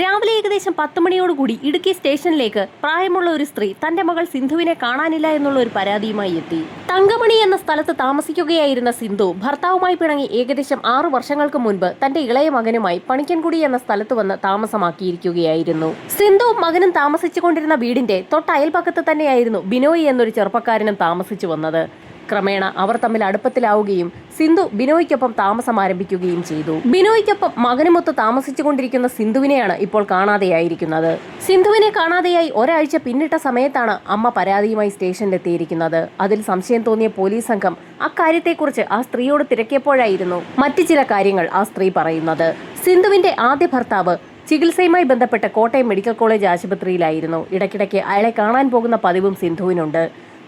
രാവിലെ ഏകദേശം 10 മണിയോടുകൂടി ഇടുക്കി സ്റ്റേഷനിലേക്ക് പ്രായമുള്ള ഒരു സ്ത്രീ തന്റെ മകൾ സിന്ധുവിനെ കാണാനില്ല എന്നുള്ള ഒരു പരാതിയുമായി എത്തി. തങ്കമണി എന്ന സ്ഥലത്ത് താമസിക്കുകയായിരുന്ന സിന്ധു ഭർത്താവുമായി പിണങ്ങി ഏകദേശം 6 വർഷങ്ങൾക്ക് മുൻപ് തന്റെ ഇളയ മകനുമായി പണിക്കൻകുടി എന്ന സ്ഥലത്ത് വന്ന് താമസമാക്കിയിരിക്കുകയായിരുന്നു. സിന്ധു മകനും താമസിച്ചുകൊണ്ടിരുന്ന വീടിന്റെ തൊട്ടയൽപക്കത്ത് തന്നെയായിരുന്നു ബിനോയ് എന്നൊരു ചെറുപ്പക്കാരനും താമസിച്ചു വന്നത്. ക്രമേണ അവർ തമ്മിൽ അടുപ്പത്തിലാവുകയും സിന്ധു ബിനോയ്ക്കൊപ്പം താമസം ആരംഭിക്കുകയും ചെയ്തു. ബിനോയ്ക്കൊപ്പം മകനുമൊത്ത് താമസിച്ചുകൊണ്ടിരിക്കുന്ന സിന്ധുവിനെയാണ് ഇപ്പോൾ കാണാതെയായിരിക്കുന്നത്. സിന്ധുവിനെ കാണാതെയായി ഒരാഴ്ച പിന്നിട്ട സമയത്താണ് അമ്മ പരാതിയുമായി സ്റ്റേഷനിലെത്തിയിരിക്കുന്നത്. അതിൽ സംശയം തോന്നിയ പോലീസ് സംഘം അക്കാര്യത്തെക്കുറിച്ച് ആ സ്ത്രീയോട് തിരക്കിയപ്പോഴായിരുന്നു മറ്റു ചില കാര്യങ്ങൾ ആ സ്ത്രീ പറയുന്നത്. സിന്ധുവിന്റെ ആദ്യ ഭർത്താവ് ചികിത്സയുമായി ബന്ധപ്പെട്ട് കോട്ടയം മെഡിക്കൽ കോളേജ് ആശുപത്രിയിലായിരുന്നു. ഇടയ്ക്കിടയ്ക്ക് അയാളെ കാണാൻ പോകുന്ന പതിവും സിന്ധുവിനുണ്ട്.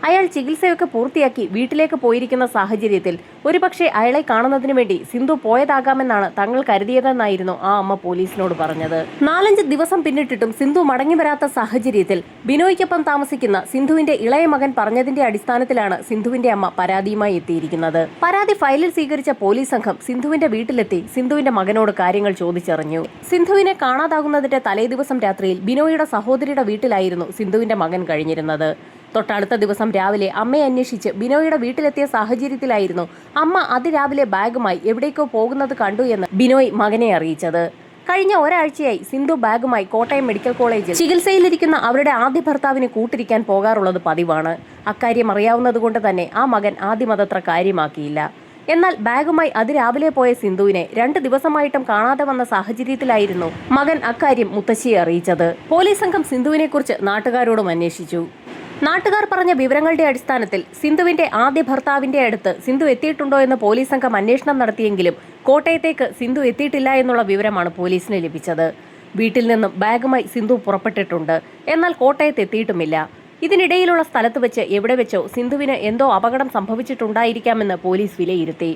അയാൾ ചികിത്സയൊക്കെ പൂർത്തിയാക്കി വീട്ടിലേക്ക് പോയിരിക്കുന്ന സാഹചര്യത്തിൽ ഒരുപക്ഷെ അയാളെ കാണുന്നതിന് വേണ്ടി സിന്ധു പോയതാകാമെന്നാണ് തങ്ങൾ കരുതിയതെന്നായിരുന്നു ആ അമ്മ പോലീസിനോട് പറഞ്ഞത്. 4-5 ദിവസം പിന്നിട്ടിട്ടും സിന്ധു മടങ്ങി വരാത്ത സാഹചര്യത്തിൽ ബിനോയ്ക്കൊപ്പം താമസിക്കുന്ന സിന്ധുവിന്റെ ഇളയ മകൻ പറഞ്ഞതിന്റെ അടിസ്ഥാനത്തിലാണ് സിന്ധുവിന്റെ അമ്മ പരാതിയുമായി എത്തിയിരിക്കുന്നത്. പരാതി ഫയലിൽ സ്വീകരിച്ച പോലീസ് സംഘം സിന്ധുവിന്റെ വീട്ടിലെത്തി സിന്ധുവിന്റെ മകനോട് കാര്യങ്ങൾ ചോദിച്ചറിഞ്ഞു. സിന്ധുവിനെ കാണാതാകുന്നതിന്റെ തലേദിവസം രാത്രിയിൽ ബിനോയുടെ സഹോദരിയുടെ വീട്ടിലായിരുന്നു സിന്ധുവിന്റെ മകൻ കഴിഞ്ഞിരുന്നത്. തൊട്ടടുത്ത ദിവസം രാവിലെ അമ്മയെ അന്വേഷിച്ച് ബിനോയുടെ വീട്ടിലെത്തിയ സാഹചര്യത്തിലായിരുന്നു അമ്മ അതിരാവിലെ ബാഗുമായി എവിടേക്കോ പോകുന്നത് കണ്ടു എന്ന് ബിനോയ് മകനെ അറിയിച്ചത്. കഴിഞ്ഞ ഒരാഴ്ചയായി സിന്ധു ബാഗുമായി കോട്ടയം മെഡിക്കൽ കോളേജിൽ ചികിത്സയിലിരിക്കുന്ന അവരുടെ ആദ്യ ഭർത്താവിന് കൂട്ടിരിക്കാൻ പോകാറുള്ളത് പതിവാണ്. അക്കാര്യം അറിയാവുന്നതുകൊണ്ട് തന്നെ ആ മകൻ ആദ്യം അതത്ര കാര്യമാക്കിയില്ല. എന്നാൽ ബാഗുമായി അതിരാവിലെ പോയ സിന്ധുവിനെ 2 ദിവസമായിട്ടും കാണാതെ വന്ന സാഹചര്യത്തിലായിരുന്നു മകൻ അക്കാര്യം മുത്തശ്ശിയെ അറിയിച്ചത്. പോലീസ് സംഘം സിന്ധുവിനെക്കുറിച്ച് നാട്ടുകാരോടും അന്വേഷിച്ചു. നാട്ടുകാർ പറഞ്ഞ വിവരങ്ങളുടെ അടിസ്ഥാനത്തിൽ സിന്ധുവിന്റെ ആദ്യ ഭർത്താവിന്റെ അടുത്ത് സിന്ധു എത്തിയിട്ടുണ്ടോ എന്ന് പോലീസ് സംഘം അന്വേഷണം നടത്തിയെങ്കിലും കോട്ടയത്തേക്ക് സിന്ധു എത്തിയിട്ടില്ല എന്നുള്ള വിവരമാണ് പോലീസിന് ലഭിച്ചത്. വീട്ടിൽ നിന്നും ബാഗുമായി സിന്ധു പുറപ്പെട്ടിട്ടുണ്ട്, എന്നാൽ കോട്ടയത്ത് എത്തിയിട്ടുമില്ല. ഇതിനിടയിലുള്ള സ്ഥലത്ത് വെച്ച് എവിടെ വെച്ചോ സിന്ധുവിന് എന്തോ അപകടം സംഭവിച്ചിട്ടുണ്ടായിരിക്കാമെന്ന് പോലീസ് വിലയിരുത്തി.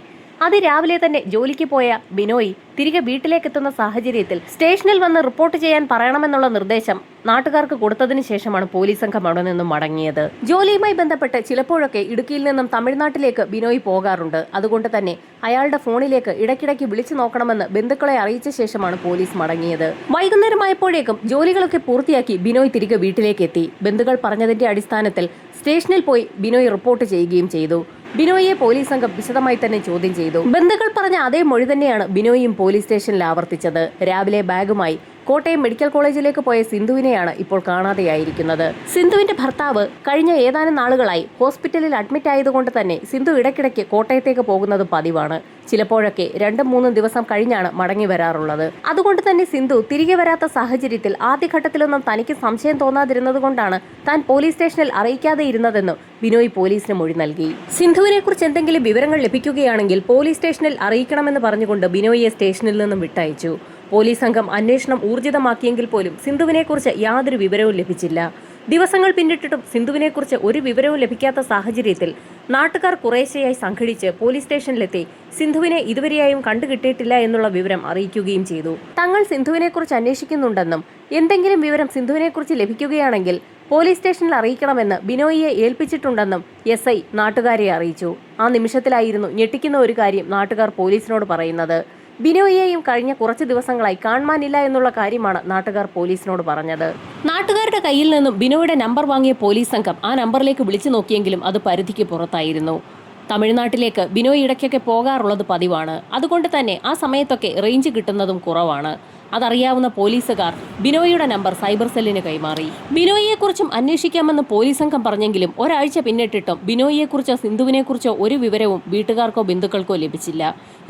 അതിരാവിലെ തന്നെ ജോലിക്ക് പോയ ബിനോയ് തിരികെ വീട്ടിലേക്കെത്തുന്ന സാഹചര്യത്തിൽ സ്റ്റേഷനിൽ വന്ന് റിപ്പോർട്ട് ചെയ്യാൻ പറയണമെന്നുള്ള നിർദ്ദേശം നാട്ടുകാർക്ക് കൊടുത്തതിന് ശേഷമാണ് പോലീസ് സംഘം അവിടെ നിന്നും മടങ്ങിയത്. ജോലിയുമായി ബന്ധപ്പെട്ട് ചിലപ്പോഴൊക്കെ ഇടുക്കിയിൽ നിന്നും തമിഴ്നാട്ടിലേക്ക് ബിനോയ് പോകാറുണ്ട്. അതുകൊണ്ട് തന്നെ അയാളുടെ ഫോണിലേക്ക് ഇടയ്ക്കിടയ്ക്ക് വിളിച്ചു നോക്കണമെന്ന് ബന്ധുക്കളെ അറിയിച്ച ശേഷമാണ് പോലീസ് മടങ്ങിയത്. വൈകുന്നേരമായപ്പോഴേക്കും ജോലികളൊക്കെ പൂർത്തിയാക്കി ബിനോയ് തിരികെ വീട്ടിലേക്ക് എത്തി. ബന്ധുക്കൾ പറഞ്ഞതിന്റെ അടിസ്ഥാനത്തിൽ സ്റ്റേഷനിൽ പോയി ബിനോയ് റിപ്പോർട്ട് ചെയ്യുകയും ചെയ്തു. ബിനോയിയെ പോലീസ് സംഘം വിശദമായി തന്നെ ചോദ്യം ചെയ്തു. ബന്ധുക്കൾ പറഞ്ഞ അതേ മൊഴി തന്നെയാണ് ബിനോയും പോലീസ് സ്റ്റേഷനിൽ ആവർത്തിച്ചത്. രാവിലെ ബാഗുമായി കോട്ടയം മെഡിക്കൽ കോളേജിലേക്ക് പോയ സിന്ധുവിനെയാണ് ഇപ്പോൾ കാണാതെയായിരിക്കുന്നത്. സിന്ധുവിന്റെ ഭർത്താവ് കഴിഞ്ഞ ഏതാനും നാളുകളായി ഹോസ്പിറ്റലിൽ അഡ്മിറ്റ് ആയതുകൊണ്ട് തന്നെ സിന്ധു ഇടയ്ക്കിടയ്ക്ക് കോട്ടയത്തേക്ക് പോകുന്നത് പതിവാണ്. ചിലപ്പോഴൊക്കെ 2-3 ദിവസം കഴിഞ്ഞാണ് മടങ്ങി വരാറുള്ളത്. അതുകൊണ്ട് തന്നെ സിന്ധു തിരികെ വരാത്ത സാഹചര്യത്തിൽ ആദ്യഘട്ടത്തിലൊന്നും തനിക്ക് സംശയം തോന്നാതിരുന്നത് കൊണ്ടാണ് താൻ പോലീസ് സ്റ്റേഷനിൽ അറിയിക്കാതെ ഇരുന്നതെന്നും ബിനോയ് പോലീസിന് മൊഴി നൽകി. സിന്ധുവിനെ കുറിച്ച് എന്തെങ്കിലും വിവരങ്ങൾ ലഭിക്കുകയാണെങ്കിൽ പോലീസ് സ്റ്റേഷനിൽ അറിയിക്കണമെന്ന് പറഞ്ഞുകൊണ്ട് ബിനോയിയെ സ്റ്റേഷനിൽ നിന്നും വിട്ടയച്ചു. പോലീസ് സംഘം അന്വേഷണം ഊർജിതമാക്കിയെങ്കിൽ പോലും സിന്ധുവിനെക്കുറിച്ച് യാതൊരു വിവരവും ലഭിച്ചില്ല. ദിവസങ്ങൾ പിന്നിട്ടിട്ടും സിന്ധുവിനെക്കുറിച്ച് ഒരു വിവരവും ലഭിക്കാത്ത സാഹചര്യത്തിൽ നാട്ടുകാർ കുറേശ്ശെയായി സംഘടിച്ച് പോലീസ് സ്റ്റേഷനിലെത്തി സിന്ധുവിനെ ഇതുവരെയായും കണ്ടുകിട്ടിയിട്ടില്ല എന്നുള്ള വിവരം അറിയിക്കുകയും ചെയ്തു. തങ്ങൾ സിന്ധുവിനെക്കുറിച്ച് അന്വേഷിക്കുന്നുണ്ടെന്നും എന്തെങ്കിലും വിവരം സിന്ധുവിനെക്കുറിച്ച് ലഭിക്കുകയാണെങ്കിൽ പോലീസ് സ്റ്റേഷനിൽ അറിയിക്കണമെന്ന് ബിനോയിയെ ഏൽപ്പിച്ചിട്ടുണ്ടെന്നും SI നാട്ടുകാരെ അറിയിച്ചു. ആ നിമിഷത്തിലായിരുന്നു ഞെട്ടിക്കുന്ന ഒരു കാര്യം നാട്ടുകാർ പോലീസിനോട് പറയുന്നത്. ബിനോയിയെയും കഴിഞ്ഞ കുറച്ച് ദിവസങ്ങളായി കാണാനില്ല എന്നുള്ള കാര്യമാണ് നാട്ടുകാർ പോലീസിനോട് പറഞ്ഞത്. നാട്ടുകാരുടെ കയ്യിൽ നിന്നും ബിനോയുടെ നമ്പർ വാങ്ങിയ പോലീസ് സംഘം ആ നമ്പറിലേക്ക് വിളിച്ചു നോക്കിയെങ്കിലും അത് പരിധിക്ക് പുറത്തായിരുന്നു. തമിഴ്നാട്ടിലേക്ക് ബിനോയ് ഇടയ്ക്കൊക്കെ പോകാറുള്ളത് പതിവാണ്. അതുകൊണ്ട് തന്നെ ആ സമയത്തൊക്കെ റേഞ്ച് കിട്ടുന്നതും കുറവാണ്. അതറിയാവുന്ന പോലീസുകാർ ബിനോയിയുടെ നമ്പർ സൈബർ സെല്ലിന് കൈമാറി. ബിനോയിയെക്കുറിച്ചും അന്വേഷിക്കാമെന്ന് പോലീസ് സംഘം പറഞ്ഞെങ്കിലും ഒരാഴ്ച പിന്നിട്ടിട്ടും ബിനോയിയെക്കുറിച്ചോ സിന്ധുവിനെക്കുറിച്ചോ ഒരു വിവരവും വീട്ടുകാർക്കോ ബന്ധുക്കൾക്കോ ലഭിച്ചില്ല.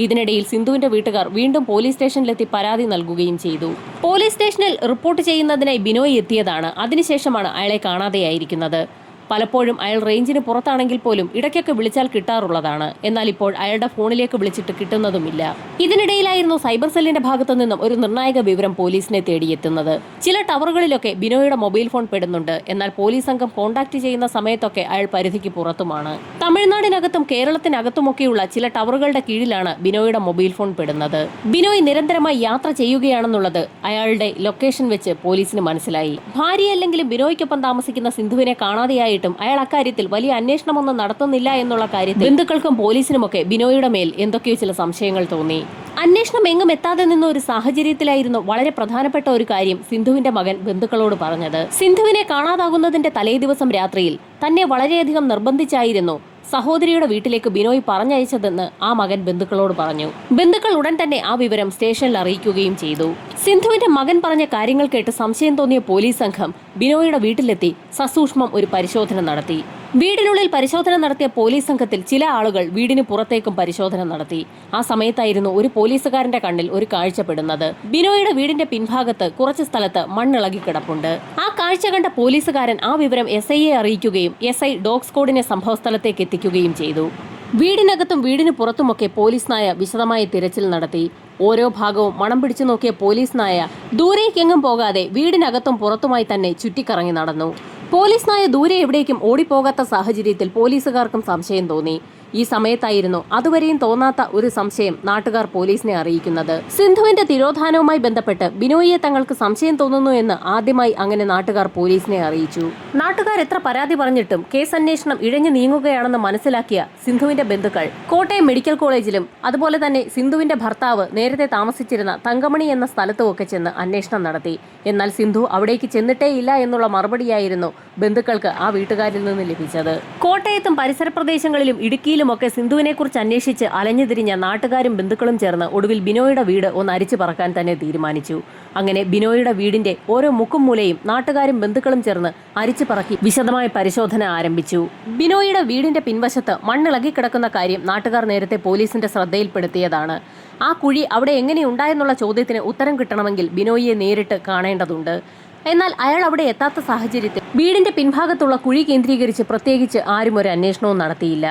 ഇതിനിടയിൽ സിന്ധുവിന്റെ വീട്ടുകാർ വീണ്ടും പോലീസ് സ്റ്റേഷനിലെത്തി പരാതി നൽകുകയും ചെയ്തു. പോലീസ് സ്റ്റേഷനിൽ റിപ്പോർട്ട് ചെയ്യുന്നതിനായി ബിനോയ് എത്തിയതാണ്. അതിനുശേഷമാണ് അയാളെ കാണാതെയായിരിക്കുന്നത്. പലപ്പോഴും അയാൾ റേഞ്ചിന് പുറത്താണെങ്കിൽ പോലും ഇടയ്ക്കൊക്കെ വിളിച്ചാൽ കിട്ടാറുള്ളതാണ്. എന്നാൽ ഇപ്പോൾ അയാളുടെ ഫോണിലേക്ക് വിളിച്ചിട്ട് കിട്ടുന്നതുമില്ല. ഇതിനിടയിലായിരുന്നു സൈബർ സെല്ലിന്റെ ഭാഗത്തു നിന്നും ഒരു നിർണായക വിവരം പോലീസിനെ തേടിയെത്തുന്നത്. ചില ടവറുകളിലൊക്കെ ബിനോയുടെ മൊബൈൽ ഫോൺ പെടുന്നുണ്ട്. എന്നാൽ പോലീസ് സംഘം കോൺടാക്ട് ചെയ്യുന്ന സമയത്തൊക്കെ അയാൾ പരിധിക്ക് പുറത്തുമാണ്. തമിഴ്നാടിനകത്തും കേരളത്തിനകത്തുമൊക്കെയുള്ള ചില ടവറുകളുടെ കീഴിലാണ് ബിനോയുടെ മൊബൈൽ ഫോൺ പെടുന്നത്. ബിനോയ് നിരന്തരമായി യാത്ര ചെയ്യുകയാണെന്നുള്ളത് അയാളുടെ ലൊക്കേഷൻ വെച്ച് പോലീസിന് മനസ്സിലായി. ഭാര്യയല്ലെങ്കിലും ബിനോയ്ക്കൊപ്പം താമസിക്കുന്ന സിന്ധുവിനെ കാണാതെയായി അയാൾ അക്കാര്യത്തിൽ വലിയ അന്വേഷണമൊന്നും നടത്തുന്നില്ല എന്നുള്ള കാര്യത്തിൽ ബന്ധുക്കൾക്കും പോലീസിനുമൊക്കെ ബിനോയുടെ മേൽ എന്തൊക്കെയോ ചില സംശയങ്ങൾ തോന്നി. അന്വേഷണം എങ്ങും എത്താതെ നിന്ന ഒരു സാഹചര്യത്തിലായിരുന്നു വളരെ പ്രധാനപ്പെട്ട ഒരു കാര്യം സിന്ധുവിന്റെ മകൻ ബന്ധുക്കളോട് പറഞ്ഞത്. സിന്ധുവിനെ കാണാതാകുന്നതിന്റെ തലേ ദിവസം രാത്രിയിൽ തന്നെ വളരെയധികം നിർബന്ധിച്ചായിരുന്നു സഹോദരിയുടെ വീട്ടിലേക്ക് ബിനോയ് പറഞ്ഞയച്ചതെന്ന് ആ മകൻ ബന്ധുക്കളോട് പറഞ്ഞു. ബന്ധുക്കൾ ഉടൻ തന്നെ ആ വിവരം സ്റ്റേഷനിൽ അറിയിക്കുകയും ചെയ്തു. സിന്ധുവിന്റെ മകൻ പറഞ്ഞ കാര്യങ്ങൾ കേട്ട് സംശയം തോന്നിയ പോലീസ് സംഘം ബിനോയിയുടെ വീട്ടിലെത്തി സസൂക്ഷ്മം ഒരു പരിശോധന നടത്തി. വീടിനുള്ളിൽ പരിശോധന നടത്തിയ പോലീസ് സംഘത്തിൽ ചില ആളുകൾ വീടിന് പുറത്തേക്കും പരിശോധന നടത്തി. ആ സമയത്തായിരുന്നു ഒരു പോലീസുകാരന്റെ കണ്ണിൽ ഒരു കാഴ്ചപ്പെടുന്നത്. ബിനോയിയുടെ വീടിന്റെ പിൻഭാഗത്ത് കുറച്ച് സ്ഥലത്ത് മണ്ണിളകി കിടപ്പുണ്ട്. ആ കാഴ്ച കണ്ട പോലീസുകാരൻ ആ വിവരം SIയെ അറിയിക്കുകയും SI ഡോഗ് സ്ക്വാഡിനെ സംഭവസ്ഥലത്തേക്ക് എത്തിക്കുകയും ചെയ്തു. വീടിനകത്തും വീടിന് പുറത്തുമൊക്കെ പോലീസ് നായ വിശദമായ തിരച്ചിൽ നടത്തി. ഓരോ ഭാഗവും മണം പിടിച്ചു നോക്കിയ പോലീസ് നായ ദൂരേക്കെങ്ങും പോകാതെ വീടിനകത്തും പുറത്തുമായി തന്നെ ചുറ്റിക്കറങ്ങി നടന്നു. പോലീസ് നായ ദൂരെ എവിടേക്കും ഓടിപ്പോകാത്ത സാഹചര്യത്തിൽ പോലീസുകാർക്കും സംശയം തോന്നി. ഈ സമയത്തായിരുന്നു അതുവരെയും തോന്നാത്ത ഒരു സംശയം നാട്ടുകാർ പോലീസിനെ അറിയിക്കുന്നത്. സിന്ധുവിന്റെ തിരോധാനവുമായി ബന്ധപ്പെട്ട് ബിനോയിയെ തങ്ങൾക്ക് സംശയം തോന്നുന്നു എന്ന് ആദ്യമായി അങ്ങനെ നാട്ടുകാർ പോലീസിനെ അറിയിച്ചു. നാട്ടുകാർ എത്ര പരാതി പറഞ്ഞിട്ടും കേസ് അന്വേഷണം ഇഴഞ്ഞു നീങ്ങുകയാണെന്ന് മനസ്സിലാക്കിയ സിന്ധുവിന്റെ ബന്ധുക്കൾ കോട്ടയം മെഡിക്കൽ കോളേജിലും അതുപോലെ തന്നെ സിന്ധുവിന്റെ ഭർത്താവ് നേരത്തെ താമസിച്ചിരുന്ന തങ്കമണി എന്ന സ്ഥലത്തുമൊക്കെ ചെന്ന് അന്വേഷണം നടത്തി. എന്നാൽ സിന്ധു അവിടേക്ക് ചെന്നിട്ടേയില്ല എന്നുള്ള മറുപടിയായിരുന്നു ബന്ധുക്കൾക്ക് ആ വീട്ടുകാരിൽ നിന്ന് ലഭിച്ചത്. കോട്ടയത്തും പരിസര പ്രദേശങ്ങളിലും ഇടുക്കിയിലുമൊക്കെ സിന്ധുവിനെ കുറിച്ച് അന്വേഷിച്ച് അലഞ്ഞുതിരിഞ്ഞ നാട്ടുകാരും ബന്ധുക്കളും ചേർന്ന് ഒടുവിൽ ബിനോയുടെ വീട് ഒന്ന് അരിച്ചു പറക്കാൻ തന്നെ തീരുമാനിച്ചു. അങ്ങനെ ബിനോയുടെ വീടിന്റെ ഓരോ മുക്കും മൂലയും നാട്ടുകാരും ബന്ധുക്കളും ചേർന്ന് അരിച്ചു പറക്കി വിശദമായ പരിശോധന ആരംഭിച്ചു. ബിനോയുടെ വീടിന്റെ പിൻവശത്ത് മണ്ണിളകി കിടക്കുന്ന കാര്യം നാട്ടുകാർ നേരത്തെ പോലീസിന്റെ ശ്രദ്ധയിൽപ്പെടുത്തിയതാണ്. ആ കുഴി അവിടെ എങ്ങനെയുണ്ടായെന്നുള്ള ചോദ്യത്തിന് ഉത്തരം കിട്ടണമെങ്കിൽ ബിനോയിയെ നേരിട്ട് കാണേണ്ടതുണ്ട്. എന്നാൽ അയാൾ അവിടെ എത്താത്ത സാഹചര്യത്തിൽ വീടിന്റെ പിൻഭാഗത്തുള്ള കുഴി കേന്ദ്രീകരിച്ച് പ്രത്യേകിച്ച് ആരും ഒരു അന്വേഷണവും നടത്തിയില്ല.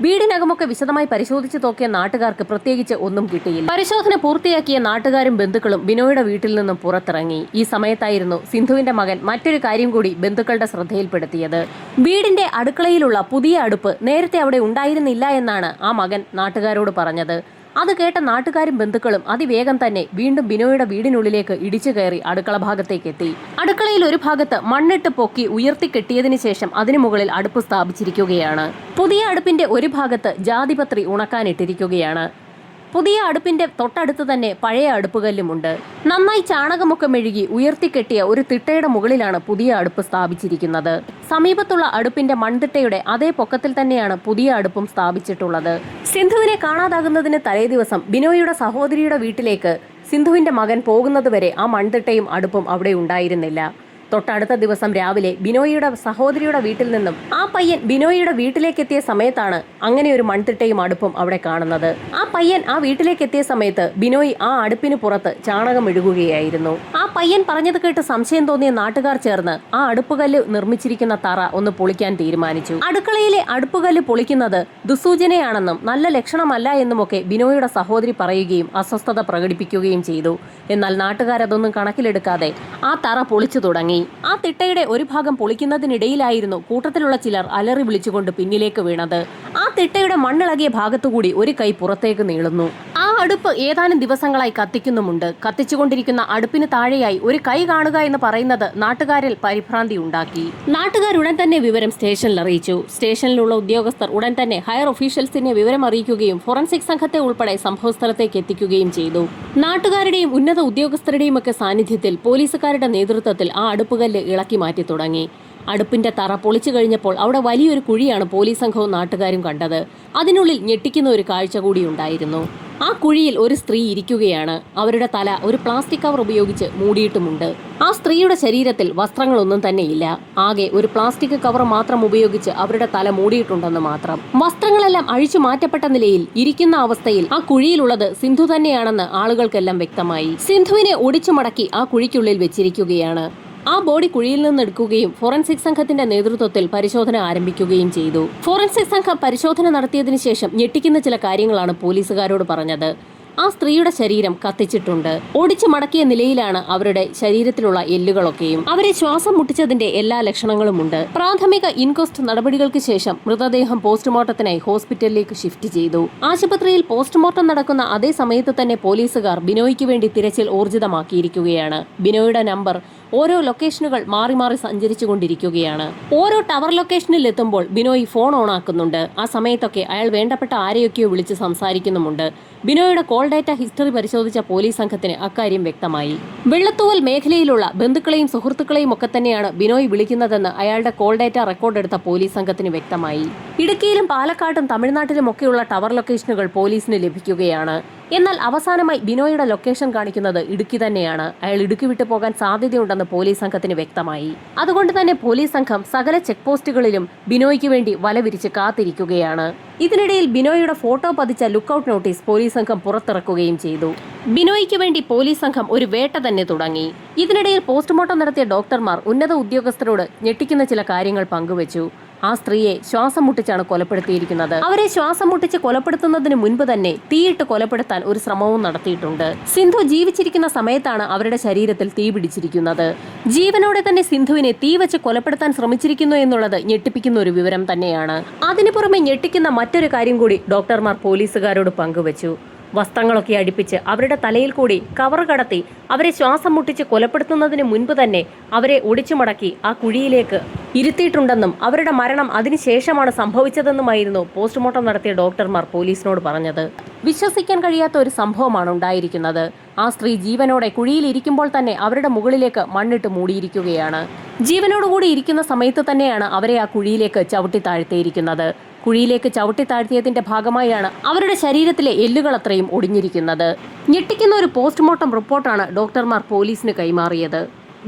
വീടിനകമൊക്കെ വിശദമായി പരിശോധിച്ചു നോക്കിയ നാട്ടുകാർക്ക് പ്രത്യേകിച്ച് ഒന്നും കിട്ടിയില്ല. പരിശോധന പൂർത്തിയാക്കിയ നാട്ടുകാരും ബന്ധുക്കളും ബിനോയുടെ വീട്ടിൽ നിന്നും പുറത്തിറങ്ങി. ഈ സമയത്തായിരുന്നു സിന്ധുവിന്റെ മകൻ മറ്റൊരു കാര്യം കൂടി ബന്ധുക്കളുടെ ശ്രദ്ധയിൽപ്പെടുത്തിയത്. വീടിന്റെ അടുക്കളയിലുള്ള പുതിയ അടുപ്പ് നേരത്തെ അവിടെ ഉണ്ടായിരുന്നില്ല എന്നാണ് ആ മകൻ നാട്ടുകാരോട് പറഞ്ഞത്. അത് കേട്ട നാട്ടുകാരും ബന്ധുക്കളും അതിവേഗം തന്നെ വീണ്ടും ബിനോയുടെ വീടിനുള്ളിലേക്ക് ഇടിച്ചു കയറി അടുക്കള ഭാഗത്തേക്ക് എത്തി. അടുക്കളയിൽ ഒരു ഭാഗത്ത് മണ്ണിട്ട് പൊക്കി ഉയർത്തി കെട്ടിയതിനു ശേഷം അതിനു മുകളിൽ അടുപ്പ് സ്ഥാപിച്ചിരിക്കുകയാണ്. പുതിയ അടുപ്പിന്റെ ഒരു ഭാഗത്ത് ജാതിപത്രി ഉണക്കാനിട്ടിരിക്കുകയാണ്. പുതിയ അടുപ്പിന്റെ തൊട്ടടുത്ത് തന്നെ പഴയ അടുപ്പുകല്ലുമുണ്ട്. നന്നായി ചാണകമൊക്കെ മെഴുകി ഉയർത്തിക്കെട്ടിയ ഒരു തിട്ടയുടെ മുകളിലാണ് പുതിയ അടുപ്പ് സ്ഥാപിച്ചിരിക്കുന്നത്. സമീപത്തുള്ള അടുപ്പിന്റെ മൺതിട്ടയുടെ അതേ പൊക്കത്തിൽ തന്നെയാണ് പുതിയ അടുപ്പും സ്ഥാപിച്ചിട്ടുള്ളത്. സിന്ധുവിനെ കാണാതാകുന്നതിന് തലേ ദിവസം ബിനോയുടെ സഹോദരിയുടെ വീട്ടിലേക്ക് സിന്ധുവിന്റെ മകൻ പോകുന്നതുവരെ ആ മൺതിട്ടയും അടുപ്പും അവിടെ ഉണ്ടായിരുന്നില്ല. തൊട്ടടുത്ത ദിവസം രാവിലെ ബിനോയിയുടെ സഹോദരിയുടെ വീട്ടിൽ നിന്നും ആ പയ്യൻ ബിനോയിയുടെ വീട്ടിലേക്ക് എത്തിയ സമയത്താണ് അങ്ങനെ ഒരു മൺതിട്ടയും അടുപ്പും അവിടെ കാണുന്നത്. ആ പയ്യൻ ആ വീട്ടിലേക്ക് എത്തിയ സമയത്ത് ബിനോയ് ആ അടുപ്പിന് പുറത്ത് ചാണകം മെഴുകുകയായിരുന്നു. ആ പയ്യൻ പറഞ്ഞത് കേട്ട് സംശയം തോന്നിയ നാട്ടുകാർ ചേർന്ന് ആ അടുപ്പുകല്ല് നിർമ്മിച്ചിരിക്കുന്ന തറ ഒന്ന് പൊളിക്കാൻ തീരുമാനിച്ചു. അടുക്കളയിലെ അടുപ്പുകല്ല് പൊളിക്കുന്നത് ദുസൂചനയാണെന്നും നല്ല ലക്ഷണമല്ല എന്നുമൊക്കെ ബിനോയിയുടെ സഹോദരി പറയുകയും അസ്വസ്ഥത പ്രകടിപ്പിക്കുകയും ചെയ്തു. എന്നാൽ നാട്ടുകാരതൊന്നും കണക്കിലെടുക്കാതെ ആ തറ പൊളിച്ചു തുടങ്ങി. ആ തിട്ടയുടെ ഒരു ഭാഗം പൊളിക്കുന്നതിനിടയിലായിരുന്നു കൂട്ടത്തിലുള്ള ചിലർ അലറി വിളിച്ചുകൊണ്ട് പിന്നിലേക്ക് വീണത്. ആ തിട്ടയുടെ മണ്ണിളകിയ ഭാഗത്തുകൂടി ഒരു കൈ പുറത്തേക്ക് നീളുന്നു. ആ അടുപ്പ് ഏതാനും ദിവസങ്ങളായി കത്തിക്കുന്നുമുണ്ട്. കത്തിച്ചുകൊണ്ടിരിക്കുന്ന അടുപ്പിന് താഴെയായി ഒരു കൈ കാണുക എന്ന് പറയുന്നത് നാട്ടുകാരിൽ പരിഭ്രാന്തി ഉണ്ടാക്കി. നാട്ടുകാർ ഉടൻ തന്നെ വിവരം സ്റ്റേഷനിൽ അറിയിച്ചു. സ്റ്റേഷനിലുള്ള ഉദ്യോഗസ്ഥർ ഉടൻ തന്നെ ഹയർ ഒഫീഷ്യൽസിനെ വിവരം അറിയിക്കുകയും ഫോറൻസിക് സംഘത്തെ ഉൾപ്പെടെ സംഭവസ്ഥലത്തേക്ക് എത്തിക്കുകയും ചെയ്തു. നാട്ടുകാരുടെയും ഉന്നത ഉദ്യോഗസ്ഥരുടെയും ഒക്കെ സാന്നിധ്യത്തിൽ പോലീസുകാരുടെ നേതൃത്വത്തിൽ ആ അടുപ്പുകല്ല് ഇളക്കി മാറ്റി തുടങ്ങി. അടുപ്പിന്റെ തറ പൊളിച്ചു കഴിഞ്ഞപ്പോൾ അവിടെ വലിയൊരു കുഴിയാണ് പോലീസ് സംഘവും നാട്ടുകാരും കണ്ടത്. അതിനുള്ളിൽ ഞെട്ടിക്കുന്ന ഒരു കാഴ്ച കൂടി ഉണ്ടായിരുന്നു. ആ കുഴിയിൽ ഒരു സ്ത്രീ ഇരിക്കുകയാണ്. അവരുടെ തല ഒരു പ്ലാസ്റ്റിക് കവർ ഉപയോഗിച്ച് മൂടിയിട്ടുമുണ്ട്. ആ സ്ത്രീയുടെ ശരീരത്തിൽ വസ്ത്രങ്ങളൊന്നും തന്നെയില്ല. ആകെ ഒരു പ്ലാസ്റ്റിക് കവർ മാത്രം ഉപയോഗിച്ച് അവരുടെ തല മൂടിയിട്ടുണ്ടെന്ന് മാത്രം. വസ്ത്രങ്ങളെല്ലാം അഴിച്ചു മാറ്റപ്പെട്ട നിലയിൽ ഇരിക്കുന്ന അവസ്ഥയിൽ ആ കുഴിയിലുള്ളത് സിന്ധു തന്നെയാണെന്ന് ആളുകൾക്കെല്ലാം വ്യക്തമായി. സിന്ധുവിനെ ഒടിച്ചു മടക്കി ആ കുഴിക്കുള്ളിൽ വെച്ചിരിക്കുകയാണ്. ആ ബോഡി കുഴിയിൽ നിന്ന് എടുക്കുകയും ഫോറൻസിക് സംഘത്തിന്റെ നേതൃത്വത്തിൽ പരിശോധന ആരംഭിക്കുകയും ചെയ്തു. ഫോറൻസിക് സംഘം പരിശോധന നടത്തിയതിനു ശേഷം ഞെട്ടിക്കുന്ന ചില കാര്യങ്ങളാണ് പോലീസുകാരോട് പറഞ്ഞത്. ആ സ്ത്രീയുടെ ശരീരം കത്തിച്ചിട്ടുണ്ട്. ഒടിച്ചു മടക്കിയ നിലയിലാണ് അവരുടെ ശരീരത്തിലുള്ള എല്ലുകളൊക്കെയും. അവരെ ശ്വാസം മുട്ടിച്ചതിന്റെ എല്ലാ ലക്ഷണങ്ങളുമുണ്ട്. പ്രാഥമിക ഇൻക്വസ്റ്റ് നടപടികൾക്ക് ശേഷം മൃതദേഹം പോസ്റ്റ്മോർട്ടത്തിനായി ഹോസ്പിറ്റലിലേക്ക് ഷിഫ്റ്റ് ചെയ്തു. ആശുപത്രിയിൽ പോസ്റ്റ്മോർട്ടം നടക്കുന്ന അതേ സമയത്ത് തന്നെ പോലീസുകാർ ബിനോയ്ക്ക് വേണ്ടി തിരച്ചിൽ ഊർജിതമാക്കിയിരിക്കുകയാണ്. ബിനോയുടെ നമ്പർ ഓരോ ലൊക്കേഷനുകൾ മാറി മാറി സഞ്ചരിച്ചു കൊണ്ടിരിക്കുകയാണ്. ഓരോ ടവർ ലൊക്കേഷനിൽ എത്തുമ്പോൾ ബിനോയ് ഫോൺ ഓൺ ആക്കുന്നുണ്ട്. ആ സമയത്തൊക്കെ അയാൾ വേണ്ടപ്പെട്ട ആരെയൊക്കെയോ വിളിച്ച് സംസാരിക്കുന്നുമുണ്ട്. ബിനോയുടെ കോൾ കോൾ ഡാറ്റ ഹിസ്റ്ററി പരിശോധിച്ച പോലീസ് സംഘത്തിന് അക്കാര്യം വ്യക്തമായി. വെള്ളത്തൂവൽ മേഖലയിലുള്ള ബന്ധുക്കളെയും സുഹൃത്തുക്കളെയും ഒക്കെ തന്നെയാണ് ബിനോയ് വിളിക്കുന്നതെന്ന് അയാളുടെ കോൾ ഡാറ്റ റെക്കോർഡ് എടുത്ത പോലീസ് സംഘത്തിന് വ്യക്തമായി. ഇടുക്കിയിലും പാലക്കാട്ടും തമിഴ്നാട്ടിലുമൊക്കെയുള്ള ടവർ ലൊക്കേഷനുകൾ പോലീസിന് ലഭിക്കുകയാണ്. എന്നാൽ അവസാനമായി ബിനോയുടെ ലൊക്കേഷൻ കാണിക്കുന്നത് ഇടുക്കി തന്നെയാണ്. അയാൾ ഇടുക്കി വിട്ടു പോകാൻ സാധ്യതയുണ്ടെന്ന് പോലീസ് സംഘത്തിന് വ്യക്തമായി. അതുകൊണ്ട് തന്നെ പോലീസ് സംഘം സകല ചെക്ക് പോസ്റ്റുകളിലും ബിനോയ്ക്ക് വേണ്ടി വല വിരിച്ച് കാത്തിരിക്കുകയാണ്. ഇതിനിടയിൽ ബിനോയുടെ ഫോട്ടോ പതിച്ച ലുക്കൌട്ട് നോട്ടീസ് പോലീസ് സംഘം പുറത്തിറക്കുകയും ചെയ്തു. ബിനോയ്ക്ക് വേണ്ടി പോലീസ് സംഘം ഒരു വേട്ട തന്നെ തുടങ്ങി. ഇതിനിടയിൽ പോസ്റ്റ്മോർട്ടം നടത്തിയ ഡോക്ടർമാർ ഉന്നത ഉദ്യോഗസ്ഥരോട് ഞെട്ടിക്കുന്ന ചില കാര്യങ്ങൾ പങ്കുവച്ചു. ആ സ്ത്രീയെ ശ്വാസം മുട്ടിച്ചാണ് കൊലപ്പെടുത്തിയിരിക്കുന്നത്. അവരെ ശ്വാസം മുട്ടിച്ച് കൊലപ്പെടുത്തുന്നതിന് മുൻപ് തന്നെ തീയിട്ട് കൊലപ്പെടുത്താൻ ഒരു ശ്രമവും നടത്തിയിട്ടുണ്ട്. സിന്ധു ജീവിച്ചിരിക്കുന്ന സമയത്താണ് അവരുടെ ശരീരത്തിൽ തീ പിടിച്ചിരിക്കുന്നത്. ജീവനോടെ തന്നെ സിന്ധുവിനെ തീ വെച്ച് കൊലപ്പെടുത്താൻ ശ്രമിച്ചിരിക്കുന്നു എന്നുള്ളത് ഞെട്ടിപ്പിക്കുന്ന ഒരു വിവരം തന്നെയാണ്. അതിനു പുറമെ ഞെട്ടിക്കുന്ന മറ്റൊരു കാര്യം കൂടി ഡോക്ടർമാർ പോലീസുകാരോട് പങ്കുവച്ചു. വസ്ത്രങ്ങളൊക്കെ അടുപ്പിച്ച് അവരുടെ തലയിൽ കൂടി കവർ കടത്തി അവരെ ശ്വാസം മുട്ടിച്ച് കൊലപ്പെടുത്തുന്നതിന് മുൻപ് തന്നെ അവരെ ഒടിച്ചു മടക്കി ആ കുഴിയിലേക്ക് ഇരുത്തിയിട്ടുണ്ടെന്നും അവരുടെ മരണം അതിനുശേഷമാണ് സംഭവിച്ചതെന്നുമായിരുന്നു പോസ്റ്റ്മോർട്ടം നടത്തിയ ഡോക്ടർമാർ പോലീസിനോട് പറഞ്ഞത്. വിശ്വസിക്കാൻ കഴിയാത്ത ഒരു സംഭവമാണ് ഉണ്ടായിരിക്കുന്നത്. ആ സ്ത്രീ ജീവനോടെ കുഴിയിലിരിക്കുമ്പോൾ തന്നെ അവരുടെ മുകളിലേക്ക് മണ്ണിട്ട് മൂടിയിരിക്കുകയാണ്. ജീവനോടുകൂടി ഇരിക്കുന്ന സമയത്ത് തന്നെയാണ് അവരെ ആ കുഴിയിലേക്ക് ചവിട്ടി താഴ്ത്തിയിരിക്കുന്നത്. കുഴിയിലേക്ക് ചവിട്ടി താഴ്ത്തിയതിന്റെ ഭാഗമായാണ് അവരുടെ ശരീരത്തിലെ എല്ലുകൾ അത്രയും ഒടിഞ്ഞിരിക്കുന്നത്. ഞെട്ടിക്കുന്ന ഒരു പോസ്റ്റ്മോർട്ടം റിപ്പോർട്ടാണ് ഡോക്ടർമാർ പോലീസിന് കൈമാറിയത്.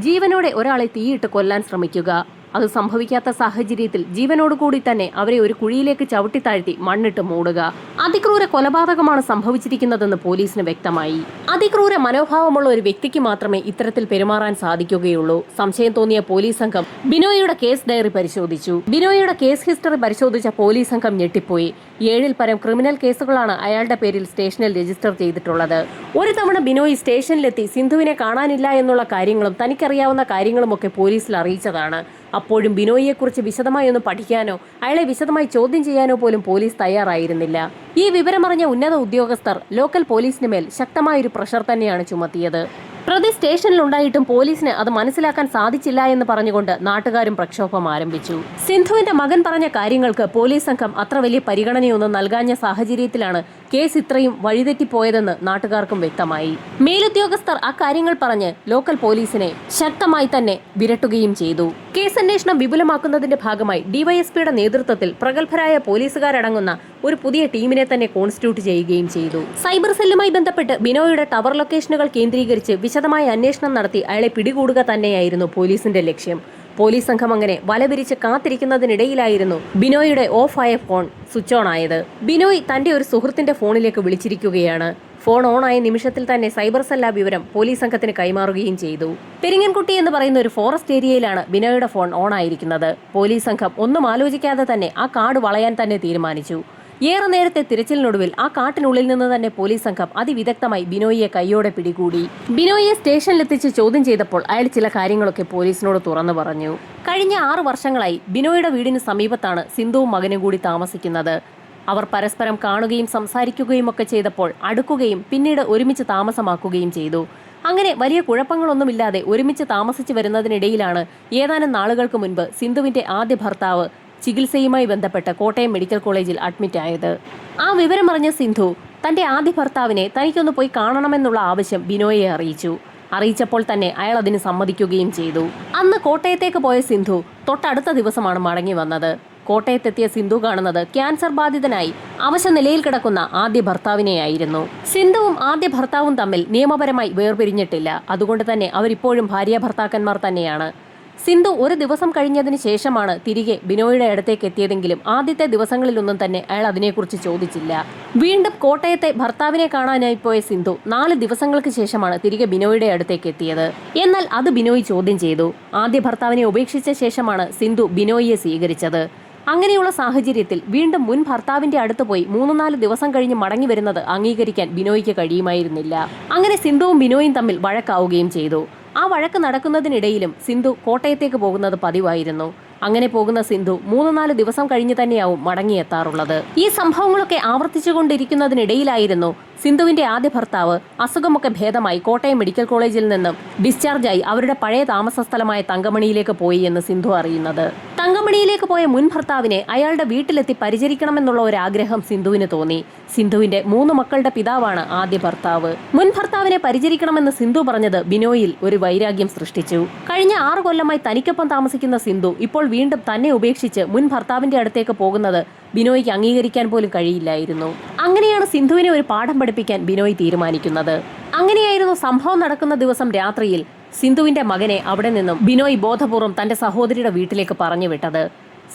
ജീവനോടെ ഒരാളെ തീയിട്ട് കൊല്ലാൻ ശ്രമിക്കുക, അത് സംഭവിക്കാത്ത സാഹചര്യത്തിൽ ജീവനോടുകൂടി തന്നെ അവരെ ഒരു കുഴിയിലേക്ക് ചവിട്ടി താഴ്ത്തി മണ്ണിട്ട് മൂടുക, അതിക്രൂര കൊലപാതകമാണ് സംഭവിച്ചിരിക്കുന്നതെന്ന് പോലീസിന് വ്യക്തമായി. അതിക്രൂര മനോഭാവമുള്ള ഒരു വ്യക്തിക്ക് മാത്രമേ ഇത്തരത്തിൽ പെരുമാറാൻ സാധിക്കുകയുള്ളൂ. സംശയം തോന്നിയ പോലീസ് സംഘം ബിനോയുടെ കേസ് ഡയറി പരിശോധിച്ചു. ബിനോയുടെ കേസ് ഹിസ്റ്ററി പരിശോധിച്ച പോലീസ് സംഘം ഞെട്ടിപ്പോയി. 7-ൽ പരം ക്രിമിനൽ കേസുകളാണ് അയാളുടെ പേരിൽ സ്റ്റേഷനിൽ രജിസ്റ്റർ ചെയ്തിട്ടുള്ളത്. ഒരു തവണ ബിനോയ് സ്റ്റേഷനിലെത്തി സിന്ധുവിനെ കാണാനില്ല എന്നുള്ള കാര്യങ്ങളും തനിക്കറിയാവുന്ന കാര്യങ്ങളുമൊക്കെ പോലീസിൽ അറിയിച്ചതാണ്. അപ്പോഴും ബിനോയിയെക്കുറിച്ച് വിശദമായി ഒന്ന് പഠിക്കാനോ അയാളെ വിശദമായി ചോദ്യം ചെയ്യാനോ പോലും പോലീസ് തയ്യാറായിരുന്നില്ല. ഈ വിവരമറിഞ്ഞ ഉന്നത ഉദ്യോഗസ്ഥർ ലോക്കൽ പോലീസിന് മേൽ ശക്തമായൊരു പ്രഷർ തന്നെയാണ് ചുമത്തിയത്. പ്രതി സ്റ്റേഷനിലുണ്ടായിട്ടും പോലീസിന് അത് മനസ്സിലാക്കാൻ സാധിച്ചില്ല എന്ന് പറഞ്ഞുകൊണ്ട് നാട്ടുകാരും പ്രക്ഷോഭം ആരംഭിച്ചു. സിന്ധുവിന്റെ മകൻ പറഞ്ഞ കാര്യങ്ങൾക്ക് പോലീസ് സംഘം അത്ര വലിയ പരിഗണനയൊന്നും നൽകാഞ്ഞ സാഹചര്യത്തിലാണ് കേസ് ഇത്രയും വഴിതെറ്റിപ്പോയതെന്ന് നാട്ടുകാർക്കും വ്യക്തമായി. മേലുദ്യോഗസ്ഥർ ആ കാര്യങ്ങൾ പറഞ്ഞ് ലോക്കൽ പോലീസിനെ ശക്തമായി തന്നെ വിരട്ടുകയും ചെയ്തു. കേസ് അന്വേഷണം വിപുലമാക്കുന്നതിന്റെ ഭാഗമായി ഡിവൈഎസ്പിയുടെ നേതൃത്വത്തിൽ പ്രഗത്ഭരായ പോലീസുകാരടങ്ങുന്ന ഒരു പുതിയ ടീമിനെ തന്നെ കോൺസ്റ്റിറ്റ്യൂട്ട് ചെയ്യുകയും ചെയ്തു. സൈബർ സെല്ലുമായി ബന്ധപ്പെട്ട് ബിനോയുടെ ടവർ ലൊക്കേഷനുകൾ കേന്ദ്രീകരിച്ച് വിശദമായ അന്വേഷണം നടത്തി അയാളെ പിടികൂടുക തന്നെയായിരുന്നു പോലീസിന്റെ ലക്ഷ്യം. പോലീസ് സംഘം അങ്ങനെ വലവിരിച്ച് കാത്തിരിക്കുന്നതിനിടയിലായിരുന്നു ബിനോയുടെ ഓഫായ ഫോൺ സ്വിച്ച് ഓൺ ആയത്. ബിനോയ് തന്റെ ഒരു സുഹൃത്തിന്റെ ഫോണിലേക്ക് വിളിച്ചിരിക്കുകയാണ്. ഫോൺ ഓണായ നിമിഷത്തിൽ തന്നെ സൈബർ സെൽ ആ വിവരം പോലീസ് സംഘത്തിന് കൈമാറുകയും ചെയ്തു. പെരിങ്ങൻകുട്ടി എന്ന് പറയുന്ന ഒരു ഫോറസ്റ്റ് ഏരിയയിലാണ് ബിനോയുടെ ഫോൺ ഓണായിരിക്കുന്നത്. പോലീസ് സംഘം ഒന്നും ആലോചിക്കാതെ തന്നെ ആ കാട് വളയാൻ തന്നെ തീരുമാനിച്ചു. ഏറെ നേരത്തെ തിരച്ചിലിനൊടുവിൽ ആ കാട്ടിനുള്ളിൽ നിന്ന് തന്നെ പോലീസ് സംഘം അതിവിദഗ്ധമായി ബിനോയിയെ കൈയോടെ പിടികൂടി. ബിനോയിയെ സ്റ്റേഷനിലെത്തിച്ച് ചോദ്യം ചെയ്തപ്പോൾ അയാൾ ചില കാര്യങ്ങളൊക്കെ പോലീസിനോട് തുറന്നു പറഞ്ഞു. കഴിഞ്ഞ 6 വർഷങ്ങളായി ബിനോയുടെ വീടിന് സമീപത്താണ് സിന്ധുവും മകനും കൂടി താമസിക്കുന്നത്. അവർ പരസ്പരം കാണുകയും സംസാരിക്കുകയും ഒക്കെ ചെയ്തപ്പോൾ അടുക്കുകയും പിന്നീട് ഒരുമിച്ച് താമസമാക്കുകയും ചെയ്തു. അങ്ങനെ വലിയ കുഴപ്പങ്ങളൊന്നുമില്ലാതെ ഒരുമിച്ച് താമസിച്ചു വരുന്നതിനിടയിലാണ് ഏതാനും നാളുകൾക്ക് മുൻപ് സിന്ധുവിന്റെ ആദ്യ ഭർത്താവ് ചികിത്സയുമായി ബന്ധപ്പെട്ട് കോട്ടയം മെഡിക്കൽ കോളേജിൽ അഡ്മിറ്റ് ആയത്. ആ വിവരമറിഞ്ഞ സിന്ധു തന്റെ ആദ്യ ഭർത്താവിനെ തനിക്കൊന്ന് പോയി കാണണമെന്നുള്ള ആവശ്യം ബിനോയെ അറിയിച്ചപ്പോൾ തന്നെ അയാൾ അതിന് സമ്മതിക്കുകയും ചെയ്തു. അന്ന് കോട്ടയത്തേക്ക് പോയ സിന്ധു തൊട്ടടുത്ത ദിവസമാണ് മടങ്ങി വന്നത്. കോട്ടയത്തെത്തിയ സിന്ധു കാണുന്നത് ക്യാൻസർ ബാധിതനായി അവശ നിലയിൽ കിടക്കുന്ന ആദ്യ ഭർത്താവിനെയായിരുന്നു. സിന്ധുവും ആദ്യ ഭർത്താവും തമ്മിൽ നിയമപരമായി വേർപിരിഞ്ഞിട്ടില്ല. അതുകൊണ്ട് തന്നെ അവരിപ്പോഴും ഭാര്യ ഭർത്താക്കന്മാർ തന്നെയാണ്. സിന്ധു ഒരു ദിവസം കഴിഞ്ഞതിന് ശേഷമാണ് തിരികെ ബിനോയുടെ അടുത്തേക്ക് എത്തിയതെങ്കിലും ആദ്യത്തെ ദിവസങ്ങളിലൊന്നും തന്നെ അയാൾ അതിനെക്കുറിച്ച് ചോദിച്ചില്ല. വീണ്ടും കോട്ടയത്തെ ഭർത്താവിനെ കാണാനായി പോയ സിന്ധു 4 ദിവസങ്ങൾക്ക് ശേഷമാണ് തിരികെ ബിനോയുടെ അടുത്തേക്ക് എത്തിയത്. എന്നാൽ അത് ബിനോയ് ചോദ്യം ചെയ്തു. ആദ്യ ഭർത്താവിനെ ഉപേക്ഷിച്ച ശേഷമാണ് സിന്ധു ബിനോയിയെ സ്വീകരിച്ചത്. അങ്ങനെയുള്ള സാഹചര്യത്തിൽ വീണ്ടും മുൻ ഭർത്താവിന്റെ അടുത്ത് പോയി 3-4 ദിവസം കഴിഞ്ഞ് മടങ്ങി വരുന്നത് അംഗീകരിക്കാൻ ബിനോയ്ക്ക് കഴിയുമായിരുന്നില്ല. അങ്ങനെ സിന്ധുവും ബിനോയും തമ്മിൽ വഴക്കാവുകയും ചെയ്തു. ആ വഴക്ക് നടക്കുന്നതിനിടയിലും സിന്ധു കോട്ടയത്തേക്ക് പോകുന്നത് പതിവായിരുന്നു. അങ്ങനെ പോകുന്ന സിന്ധു 3-4 ദിവസം കഴിഞ്ഞ് തന്നെയാവും മടങ്ങിയെത്താറുള്ളത്. ഈ സംഭവങ്ങളൊക്കെ ആവർത്തിച്ചുകൊണ്ടിരിക്കുന്നതിനിടയിലായിരുന്നു സിന്ധുവിന്റെ ആദ്യ ഭർത്താവ് അസുഖമൊക്കെ ഭേദമായി കോട്ടയം മെഡിക്കൽ കോളേജിൽ നിന്നും ഡിസ്ചാർജായി അവരുടെ പഴയ താമസ സ്ഥലമായ തങ്കമണിയിലേക്ക് പോയി എന്ന് സിന്ധു അറിയുന്നത്. തങ്കമണിയിലേക്ക് പോയ മുൻ ഭർത്താവിനെ അയാളുടെ വീട്ടിലെത്തി പരിചരിക്കണമെന്നുള്ള ഒരു ആഗ്രഹം സിന്ധുവിന് തോന്നി. സിന്ധുവിന്റെ 3 മക്കളുടെ പിതാവാണ് ആദ്യ ഭർത്താവ്. മുൻ ഭർത്താവിനെ പരിചരിക്കണമെന്ന് സിന്ധു പറഞ്ഞത് ബിനോയിൽ ഒരു വൈരാഗ്യം സൃഷ്ടിച്ചു. കഴിഞ്ഞ 6 കൊല്ലമായി തനിക്കൊപ്പം താമസിക്കുന്ന സിന്ധു ഇപ്പോൾ വീണ്ടും തന്നെ ഉപേക്ഷിച്ച് മുൻ ഭർത്താവിന്റെ അടുത്തേക്ക് പോകുന്നത് ബിനോയ്ക്ക് അംഗീകരിക്കാൻ പോലും കഴിയില്ലായിരുന്നു. അങ്ങനെയാണ് സിന്ധുവിനെ ഒരു പാഠം പഠിപ്പിക്കാൻ ബിനോയ് തീരുമാനിക്കുന്നത്. അങ്ങനെയായിരുന്നു സംഭവം നടക്കുന്ന ദിവസം രാത്രിയിൽ സിന്ധുവിന്റെ മകനെ അവിടെ നിന്നും ബിനോയ് ബോധപൂർവം തന്റെ സഹോദരിയുടെ വീട്ടിലേക്ക് പറഞ്ഞു വിട്ടത്.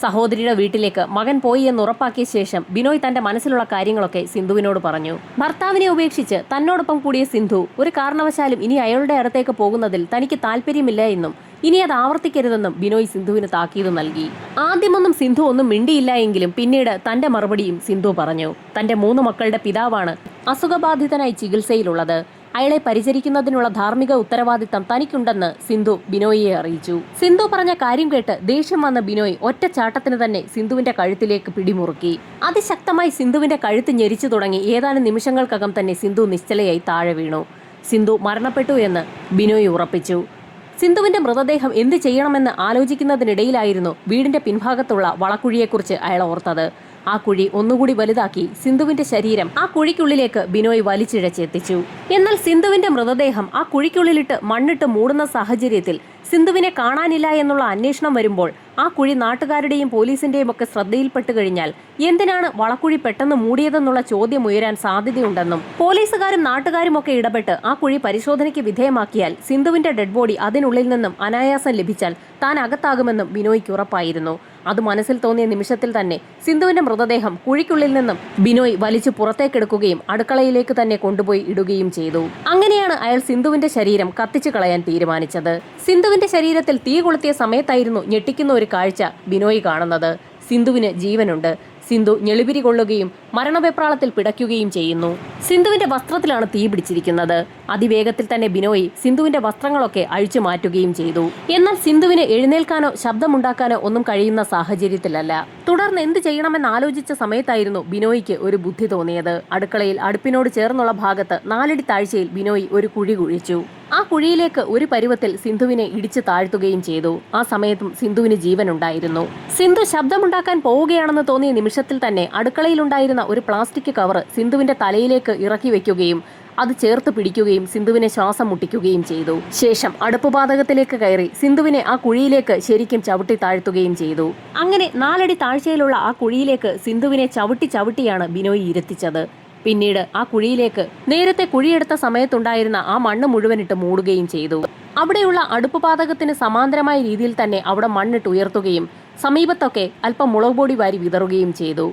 സഹോദരിയുടെ വീട്ടിലേക്ക് മകൻ പോയി എന്ന് ഉറപ്പാക്കിയ ശേഷം ബിനോയ് തന്റെ മനസ്സിലുള്ള കാര്യങ്ങളൊക്കെ സിന്ധുവിനോട് പറഞ്ഞു. ഭർത്താവിനെ ഉപേക്ഷിച്ച് തന്നോടൊപ്പം കൂടിയ സിന്ധു ഒരു കാരണവശാലും ഇനി അയാളുടെ അടുത്തേക്ക് പോകുന്നതിൽ തനിക്ക് താല്പര്യമില്ല എന്നും ഇനി അത് ആവർത്തിക്കരുതെന്നും ബിനോയ് സിന്ധുവിന് താക്കീത് നൽകി. ആദ്യമൊന്നും സിന്ധു ഒന്നും മിണ്ടിയില്ല എങ്കിലും പിന്നീട് തന്റെ മറുപടിയും സിന്ധു പറഞ്ഞു. തന്റെ 3 മക്കളുടെ പിതാവാണ് അസുഖബാധിതനായി ചികിത്സയിലുള്ളത്. അയാളെ പരിചരിക്കുന്നതിനുള്ള ധാർമ്മിക ഉത്തരവാദിത്തം തനിക്കുണ്ടെന്ന് സിന്ധു ബിനോയിയെ അറിയിച്ചു. സിന്ധു പറഞ്ഞ കാര്യം കേട്ട് ദേഷ്യം വന്ന ബിനോയ് ഒറ്റച്ചാട്ടത്തിന് തന്നെ സിന്ധുവിന്റെ കഴുത്തിലേക്ക് പിടിമുറുക്കി. അതിശക്തമായി സിന്ധുവിന്റെ കഴുത്ത് ഞെരിച്ചു തുടങ്ങി. ഏതാനും നിമിഷങ്ങൾക്കകം തന്നെ സിന്ധു നിശ്ചലയായി താഴെ വീണു. സിന്ധു മരണപ്പെട്ടു എന്ന് ബിനോയ് ഉറപ്പിച്ചു. സിന്ധുവിന്റെ മൃതദേഹം എന്ത് ചെയ്യണമെന്ന് ആലോചിക്കുന്നതിനിടയിലായിരുന്നു വീടിന്റെ പിൻഭാഗത്തുള്ള വളക്കുഴിയെക്കുറിച്ച് അയാൾ ഓർത്തത്. ആ കുഴി ഒന്നുകൂടി വലുതാക്കി സിന്ധുവിന്റെ ശരീരം ആ കുഴിക്കുള്ളിലേക്ക് ബിനോയ് വലിച്ചിഴച്ചെത്തിച്ചു. എന്നാൽ സിന്ധുവിന്റെ മൃതദേഹം ആ കുഴിക്കുള്ളിലിട്ട് മണ്ണിട്ട് മൂടുന്ന സാഹചര്യത്തിൽ സിന്ധുവിനെ കാണാനില്ല എന്നുള്ള അന്വേഷണം വരുമ്പോൾ ആ കുഴി നാട്ടുകാരുടെയും പോലീസിന്റെയും ഒക്കെ ശ്രദ്ധയിൽപ്പെട്ടു കഴിഞ്ഞാൽ എന്തിനാണ് വളക്കുഴി പെട്ടെന്ന് മൂടിയതെന്നുള്ള ചോദ്യം ഉയരാൻ സാധ്യതയുണ്ടെന്നും പോലീസുകാരും നാട്ടുകാരും ഒക്കെ ഇടപെട്ട് ആ കുഴി പരിശോധനയ്ക്ക് വിധേയമാക്കിയാൽ സിന്ധുവിന്റെ ഡെഡ് ബോഡി അതിനുള്ളിൽ നിന്നും അനായാസം ലഭിച്ചാൽ താൻ അകത്താകുമെന്നും ബിനോയ്ക്ക് ഉറപ്പായിരുന്നു. അത് മനസ്സിൽ തോന്നിയ നിമിഷത്തിൽ തന്നെ സിന്ധുവിന്റെ മൃതദേഹം കുഴിക്കുള്ളിൽ നിന്നും ബിനോയ് വലിച്ചു പുറത്തേക്കെടുക്കുകയും അടുക്കളയിലേക്ക് തന്നെ കൊണ്ടുപോയി ഇടുകയും ചെയ്തു. അങ്ങനെയാണ് അയാൾ സിന്ധുവിന്റെ ശരീരം കത്തിച്ചു കളയാൻ തീരുമാനിച്ചത്. സിന്ധുവിന്റെ ശരീരത്തിൽ തീ കൊളുത്തിയ സമയത്തായിരുന്നു ഞെട്ടിക്കുന്ന ഒരു കാഴ്ച ബിനോയ് കാണുന്നത്. സിന്ധുവിന് ജീവനുണ്ട്. സിന്ധു ഞെളിപിരി കൊള്ളുകയും മരണവെപ്രാളത്തിൽ പിടയ്ക്കുകയും ചെയ്യുന്നു. സിന്ധുവിന്റെ വസ്ത്രത്തിലാണ് തീ പിടിച്ചിരിക്കുന്നത്. അതിവേഗത്തിൽ തന്നെ ബിനോയ് സിന്ധുവിന്റെ വസ്ത്രങ്ങളൊക്കെ അഴിച്ചു മാറ്റുകയും ചെയ്തു. എന്നാൽ സിന്ധുവിന് എഴുന്നേൽക്കാനോ ശബ്ദമുണ്ടാക്കാനോ ഒന്നും കഴിയുന്ന സാഹചര്യത്തിലല്ല. തുടർന്ന് എന്ത് ചെയ്യണമെന്ന് ആലോചിച്ച സമയത്തായിരുന്നു ബിനോയ്ക്ക് ഒരു ബുദ്ധി തോന്നിയത്. അടുക്കളയിൽ അടുപ്പിനോട് ചേർന്നുള്ള ഭാഗത്ത് 4 അടി താഴ്ചയിൽ ബിനോയ് ഒരു കുഴി കുഴിച്ചു. ആ കുഴിയിലേക്ക് ഒരു പരുവത്തിൽ സിന്ധുവിനെ ഇടിച്ചു താഴ്ത്തുകയും ചെയ്തു. ആ സമയത്തും സിന്ധുവിന് ജീവനുണ്ടായിരുന്നു. സിന്ധു ശബ്ദമുണ്ടാക്കാൻ പോവുകയാണെന്ന് തോന്നിയ നിമിഷത്തിൽ തന്നെ അടുക്കളയിലുണ്ടായിരുന്ന ഒരു പ്ലാസ്റ്റിക് കവർ സിന്ധുവിന്റെ തലയിലേക്ക് ഇറക്കി വെക്കുകയും അത് ചേർത്ത് പിടിക്കുകയും സിന്ധുവിനെ ശ്വാസം മുട്ടിക്കുകയും ചെയ്തു. ശേഷം അടുപ്പുപാതകത്തിലേക്ക് കയറി സിന്ധുവിനെ ആ കുഴിയിലേക്ക് ശരിക്കും ചവിട്ടി താഴ്ത്തുകയും ചെയ്തു. അങ്ങനെ 4 അടി താഴ്ചയിലുള്ള ആ കുഴിയിലേക്ക് സിന്ധുവിനെ ചവിട്ടിയാണ് ബിനോയ് ഇരുത്തിച്ചത്. പിന്നീട് ആ കുഴിയിലേക്ക് നേരത്തെ കുഴിയെടുത്ത സമയത്തുണ്ടായിരുന്ന ആ മണ്ണ് മുഴുവനിട്ട് മൂടുകയും ചെയ്തു. അവിടെയുള്ള അടുപ്പുപാതകത്തിന് സമാന്തരമായ രീതിയിൽ തന്നെ അവിടെ മണ്ണിട്ട് ഉയർത്തുകയും സമീപത്തൊക്കെ അല്പം മുളക് പൊടി വാരി വിതറുകയും ചെയ്തു.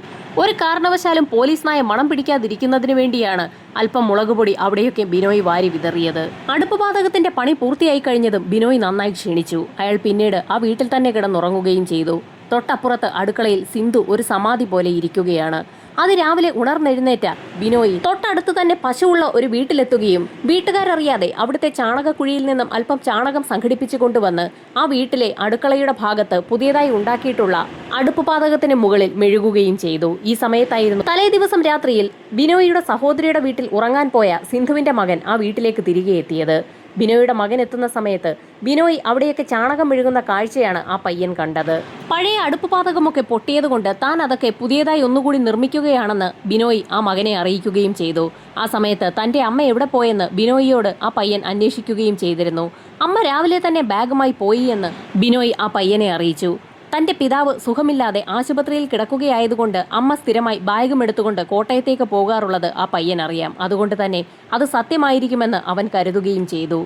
ഒരു കാരണവശാലും പോലീസ് നായ മണം പിടിക്കാതിരിക്കുന്നതിന് വേണ്ടിയാണ് അല്പം മുളക് പൊടി അവിടെയൊക്കെ ബിനോയ് വാരി വിതറിയത്. അടുപ്പുപാതകത്തിന്റെ പണി പൂർത്തിയായി കഴിഞ്ഞതും ബിനോയ് നന്നായി ക്ഷീണിച്ചു. അയാൾ പിന്നീട് ആ വീട്ടിൽ തന്നെ കിടന്നുറങ്ങുകയും ചെയ്തു. തൊട്ടപ്പുറത്ത് അടുക്കളയിൽ സിന്ധു ഒരു സമാധി പോലെ ഇരിക്കുകയാണ്. അതിരാവിലെ ഉണർന്നെഴുന്നേറ്റ ബിനോയ് തൊട്ടടുത്ത് തന്നെ പശുവുള്ള ഒരു വീട്ടിലെത്തുകയും വീട്ടുകാരറിയാതെ അവിടുത്തെ ചാണകക്കുഴിയിൽ നിന്നും അല്പം ചാണകം സംഘടിപ്പിച്ചു കൊണ്ടുവന്ന് ആ വീട്ടിലെ അടുക്കളയുടെ ഭാഗത്ത് പുതിയതായി ഉണ്ടാക്കിയിട്ടുള്ള അടുപ്പുപാതകത്തിന് മുകളിൽ മെഴുകുകയും ചെയ്തു. ഈ സമയത്തായിരുന്നു തലേ ദിവസം രാത്രിയിൽ ബിനോയിയുടെ സഹോദരിയുടെ വീട്ടിൽ ഉറങ്ങാൻ പോയ സിന്ധുവിന്റെ മകൻ ആ വീട്ടിലേക്ക് തിരികെ എത്തിയത്. ബിനോയുടെ മകൻ എത്തുന്ന സമയത്ത് ബിനോയ് അവിടെയൊക്കെ ചാണകം മെഴുകുന്ന കാഴ്ചയാണ് ആ പയ്യൻ കണ്ടത്. പഴയ അടുപ്പുപാതകമൊക്കെ പൊട്ടിയതുകൊണ്ട് താൻ അതൊക്കെ പുതിയതായി ഒന്നുകൂടി നിർമ്മിക്കുകയാണെന്ന് ബിനോയ് ആ മകനെ അറിയിക്കുകയും ചെയ്തു. ആ സമയത്ത് തന്റെ അമ്മ എവിടെ പോയെന്ന് ബിനോയിയോട് ആ പയ്യൻ അന്വേഷിക്കുകയും ചെയ്തിരുന്നു. അമ്മ രാവിലെ തന്നെ ബാഗുമായി പോയി എന്ന് ബിനോയ് ആ പയ്യനെ അറിയിച്ചു. തന്റെ പിതാവ് സുഖമില്ലാതെ ആശുപത്രിയിൽ കിടക്കുകയായതുകൊണ്ട് അമ്മ സ്ഥിരമായി ബാഗും എടുത്തുകൊണ്ട് കോട്ടയത്തേക്ക് പോകാറുള്ളത് ആ പയ്യൻ അറിയാം. അതുകൊണ്ട് തന്നെ അത് സത്യമായിരിക്കുമെന്ന് അവൻ കരുതുകയും ചെയ്തു.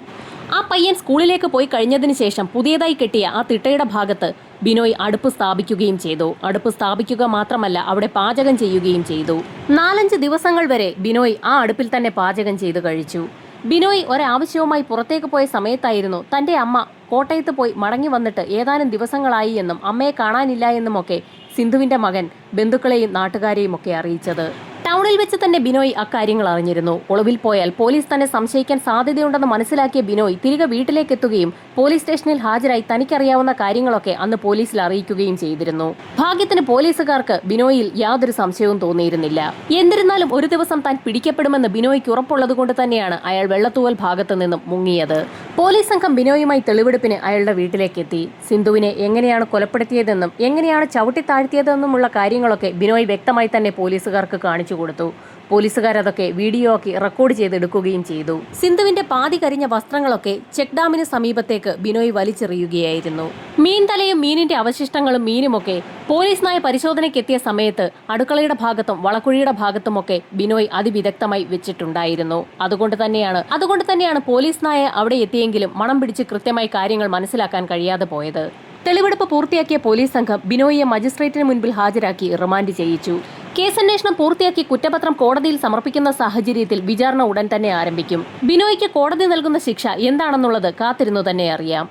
ആ പയ്യൻ സ്കൂളിലേക്ക് പോയി കഴിഞ്ഞതിന് ശേഷം പുതിയതായി കെട്ടിയ ആ തിട്ടയുടെ ഭാഗത്ത് ബിനോയ് അടുപ്പ് സ്ഥാപിക്കുകയും ചെയ്തു. അടുപ്പ് സ്ഥാപിക്കുക മാത്രമല്ല അവിടെ പാചകം ചെയ്യുകയും ചെയ്തു. 4-5 ദിവസങ്ങൾ വരെ ബിനോയ് ആ അടുപ്പിൽ തന്നെ പാചകം ചെയ്തു കഴിച്ചു. ബിനോയ് ഒരാവശ്യവുമായി പുറത്തേക്ക് പോയ സമയത്തായിരുന്നു തന്റെ അമ്മ കോട്ടയത്ത് പോയി മടങ്ങി വന്നിട്ട് ഏതാനും ദിവസങ്ങളായി എന്നും അമ്മയെ കാണാനില്ല എന്നുമൊക്കെ സിന്ധുവിന്റെ മകൻ ബന്ധുക്കളെയും നാട്ടുകാരെയും ഒക്കെ അറിയിച്ചത്. ടൗണിൽ വെച്ച് തന്നെ ബിനോയ് അക്കാര്യങ്ങൾ അറിഞ്ഞിരുന്നു. ഒളിവിൽ പോയാൽ പോലീസ് തന്നെ സംശയിക്കാൻ സാധ്യതയുണ്ടെന്ന് മനസ്സിലാക്കിയ ബിനോയ് തിരികെ വീട്ടിലേക്ക് എത്തുകയും പോലീസ് സ്റ്റേഷനിൽ ഹാജരായി തനിക്കറിയാവുന്ന കാര്യങ്ങളൊക്കെ അന്ന് പോലീസിൽ അറിയിക്കുകയും ചെയ്തിരുന്നു. ഭാഗ്യത്തിന് പോലീസുകാർക്ക് ബിനോയിൽ യാതൊരു സംശയവും തോന്നിയിരുന്നില്ല. എന്നിരുന്നാലും ഒരു ദിവസം താൻ പിടിക്കപ്പെടുമെന്ന് ബിനോയ്ക്ക് ഉറപ്പുള്ളതുകൊണ്ട് തന്നെയാണ് അയാൾ വെള്ളത്തൂവൽ ഭാഗത്തു നിന്നും മുങ്ങിയത്. പോലീസ് സംഘം ബിനോയുമായി തെളിവെടുപ്പിന് അയാളുടെ വീട്ടിലേക്ക് എത്തി. സിന്ധുവിനെ എങ്ങനെയാണ് കൊലപ്പെടുത്തിയതെന്നും എങ്ങനെയാണ് ചവിട്ടി താഴ്ത്തിയതെന്നുമുള്ള കാര്യങ്ങളൊക്കെ ബിനോയ് വ്യക്തമായി തന്നെ പോലീസുകാർക്ക് കാണിച്ചു കൊടുത്തു. പോലീസുകാരതൊക്കെ വീഡിയോ ആക്കി റെക്കോർഡ് ചെയ്തെടുക്കുകയും ചെയ്തു. സിന്ധുവിന്റെ പാതി കരിഞ്ഞ വസ്ത്രങ്ങളൊക്കെ ചെക്ക് ഡാമിന് സമീപത്തേക്ക് ബിനോയ് വലിച്ചെറിയുകയായിരുന്നു. മീൻ തലയും മീനിന്റെ അവശിഷ്ടങ്ങളും മീനുമൊക്കെ പോലീസ് നായ പരിശോധനയ്ക്കെത്തിയ സമയത്ത് അടുക്കളയുടെ ഭാഗത്തും വളക്കുഴിയുടെ ഭാഗത്തുമൊക്കെ ബിനോയ് അതിവിദഗ്ധമായി വെച്ചിട്ടുണ്ടായിരുന്നു. അതുകൊണ്ട് തന്നെയാണ് പോലീസ് നായ അവിടെ എത്തിയെങ്കിലും മണം പിടിച്ച് കൃത്യമായി കാര്യങ്ങൾ മനസ്സിലാക്കാൻ കഴിയാതെ പോയത്. തെളിവെടുപ്പ് പൂർത്തിയാക്കിയ പോലീസ് സംഘം ബിനോയിയെ മജിസ്ട്രേറ്റിന് മുൻപിൽ ഹാജരാക്കി റിമാൻഡ് ചെയ്യിച്ചു. കേസന്വേഷണം പൂർത്തിയാക്കി കുറ്റപത്രം കോടതിയിൽ സമർപ്പിക്കുന്ന സാഹചര്യത്തിൽ വിചാരണ ഉടൻ തന്നെ ആരംഭിക്കും. ബിനോയ്ക്ക് കോടതി നൽകുന്ന ശിക്ഷ എന്താണെന്നുള്ളത് കാത്തിരുന്നു തന്നെ അറിയാം.